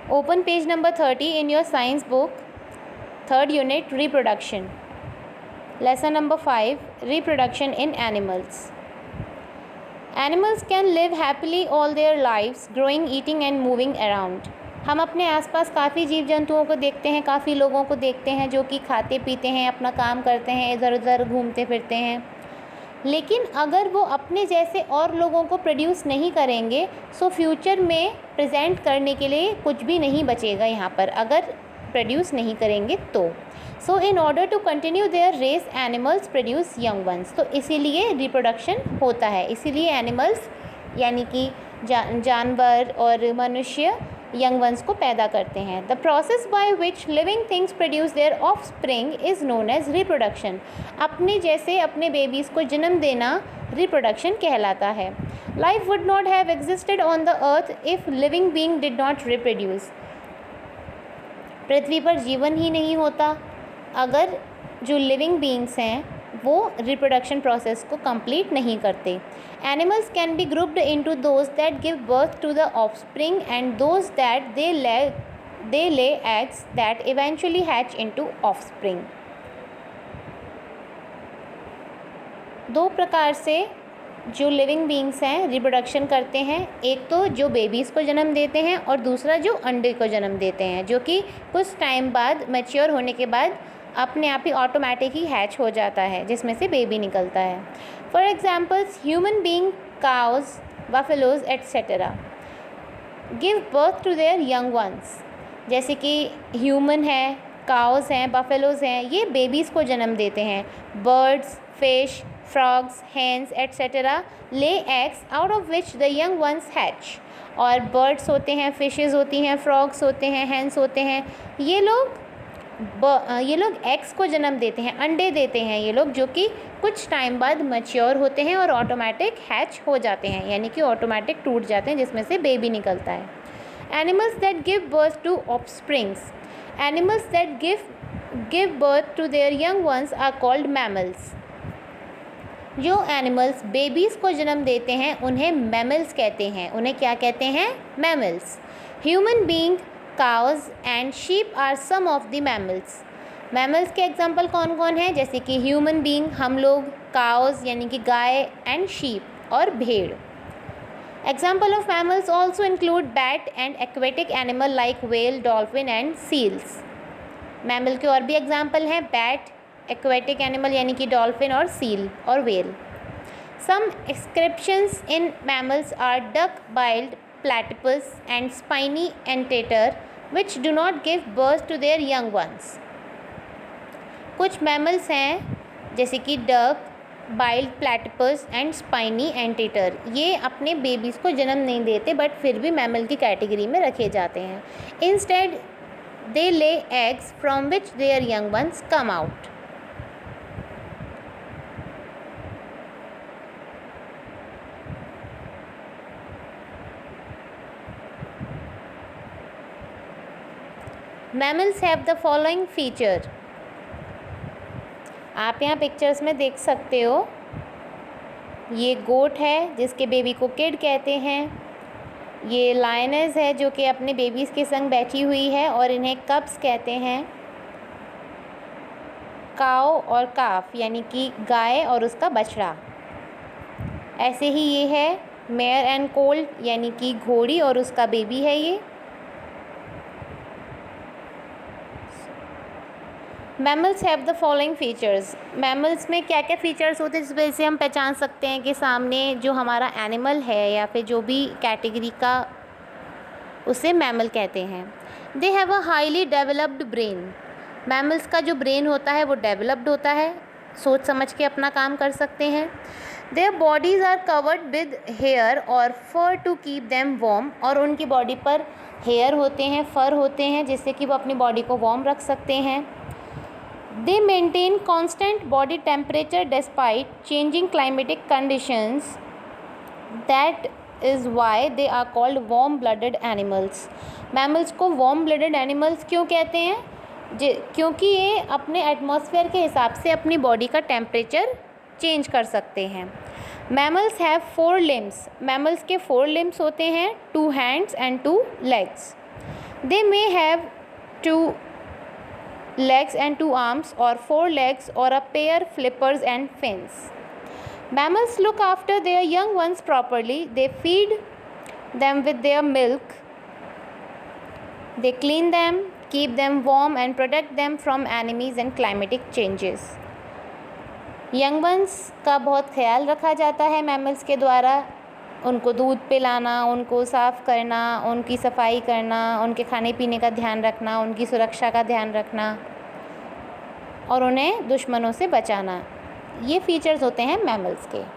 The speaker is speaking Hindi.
Open page number 30 in your science book, third unit, reproduction. Lesson number 5, reproduction in animals. Animals can live happily all their lives, growing, eating and moving around. हम अपने आसपास काफ़ी जीव जंतुओं को देखते हैं, काफ़ी लोगों को देखते हैं जो कि खाते पीते हैं, अपना काम करते हैं, इधर उधर घूमते फिरते हैं। लेकिन अगर वो अपने जैसे और लोगों को प्रोड्यूस नहीं करेंगे, सो फ्यूचर में प्रेजेंट करने के लिए कुछ भी नहीं बचेगा यहाँ पर, अगर प्रोड्यूस नहीं करेंगे तो। So in order to continue their race animals produce young ones. तो इसीलिए रिप्रोडक्शन होता है, इसीलिए एनिमल्स यानी कि जानवर और मनुष्य यंग वंस को पैदा करते हैं। The process by which living things produce their offspring is known as reproduction. अपने जैसे अपने बेबीज़ को जन्म देना रिप्रोडक्शन कहलाता है। Life would not have existed on the earth if living being did not reproduce. पृथ्वी पर जीवन ही नहीं होता अगर जो लिविंग बीइंग्स हैं वो रिप्रोडक्शन प्रोसेस को कंप्लीट नहीं करते। Animals can be grouped into those that give birth to the offspring and those that they lay eggs that eventually hatch into offspring. दो प्रकार से जो लिविंग बीइंग्स हैं रिप्रोडक्शन करते हैं, एक तो जो बेबीज़ को जन्म देते हैं और दूसरा जो अंडे को जन्म देते हैं, जो कि कुछ टाइम बाद मैच्योर होने के बाद अपने आप ही ऑटोमेटिक ही हैच हो जाता है, जिसमें से बेबी निकलता है। For examples human being, cows, buffaloes etcetera give birth to their young ones. जैसे कि ह्यूमन है, काउज हैं, बफेलोज हैं, ये बेबीज़ को जन्म देते हैं। Birds, fish, frogs, hens, etc. lay eggs out of which the young ones hatch। और birds होते हैं, fishes होती हैं, frogs होते हैं, hens होते हैं, ये लोग eggs को जन्म देते हैं, अंडे देते हैं ये लोग, जो कि कुछ टाइम बाद मैच्योर होते हैं और ऑटोमेटिक हैच हो जाते हैं, यानी कि ऑटोमेटिक टूट जाते हैं, जिसमें से बेबी निकलता है। Animals that give birth to offsprings. Animals that give birth to their young ones are called mammals. जो एनिमल्स बेबीज़ को जन्म देते हैं उन्हें मैमल्स कहते हैं। उन्हें क्या कहते हैं? Mammals. Human being, cows and sheep are some of the mammals. Mammals के एग्जांपल कौन कौन हैं? जैसे कि ह्यूमन बीइंग हम लोग, काउज यानी कि गाय, एंड शीप और भेड़। Example of mammals also include bat and aquatic animal like whale, dolphin and seals. Mammal के और भी एग्जाम्पल हैं, बैट, एक्वेटिक एनिमल यानी कि डॉल्फिन और सील और whale. Some exceptions in mammals are duck billed, platypus and spiny anteater which do not give birth to their young ones. कुछ मैमल्स हैं जैसे कि duck, billed, platypus and spiny anteater, ये अपने बेबीज़ को जन्म नहीं देते बट फिर भी मैमल की कैटेगरी में रखे जाते हैं। Instead they lay eggs from which there young once come out. Mammals have the following feature. आप यहाँ पिक्चर्स में देख सकते हो, ये गोट है जिसके बेबी को किड कहते हैं। ये लायनेस है जो कि अपने बेबीज़ के संग बैठी हुई है और इन्हें कब्स कहते हैं। काओ और काफ यानी कि गाय और उसका बछड़ा। ऐसे ही ये है मेयर एंड कोल्ट यानी कि घोड़ी और उसका बेबी है ये। Mammals have the following features. Mammals में क्या क्या फीचर्स होते हैं जिस वजह से हम पहचान सकते हैं कि सामने जो हमारा एनिमल है या फिर जो भी कैटेगरी का, उसे मैमल कहते हैं। They have a highly developed brain. Mammals का जो ब्रेन होता है वो डेवलप्ड होता है, सोच समझ के अपना काम कर सकते हैं। Their bodies are covered with hair और fur to keep them warm. और उनकी बॉडी पर हेयर होते हैं, फर होते हैं, जिससे कि वो अपनी बॉडी को वार्म रख सकते हैं। They maintain constant body temperature despite changing climatic conditions. That is why they are called warm-blooded animals. Mammals को warm-blooded animals क्यों कहते हैं? क्योंकि ये अपने एटमॉस्फेयर के हिसाब से अपनी बॉडी का टेम्परेचर चेंज कर सकते हैं। Mammals have 4 limbs. Mammals के 4 limbs होते हैं, 2 hands and 2 legs. They may have 2 legs and 2 arms, or 4 legs, or a pair flippers and fins. Mammals look after their young ones properly. They feed them with their milk. They clean them, keep them warm, and protect them from enemies and climatic changes. Young ones का बहुत ख्याल रखा जाता है मैमल्स के द्वारा। उनको दूध पिलाना, उनको साफ़ करना, उनकी सफाई करना, उनके खाने पीने का ध्यान रखना, उनकी सुरक्षा का ध्यान रखना और उन्हें दुश्मनों से बचाना, ये फीचर्स होते हैं मैमल्स के।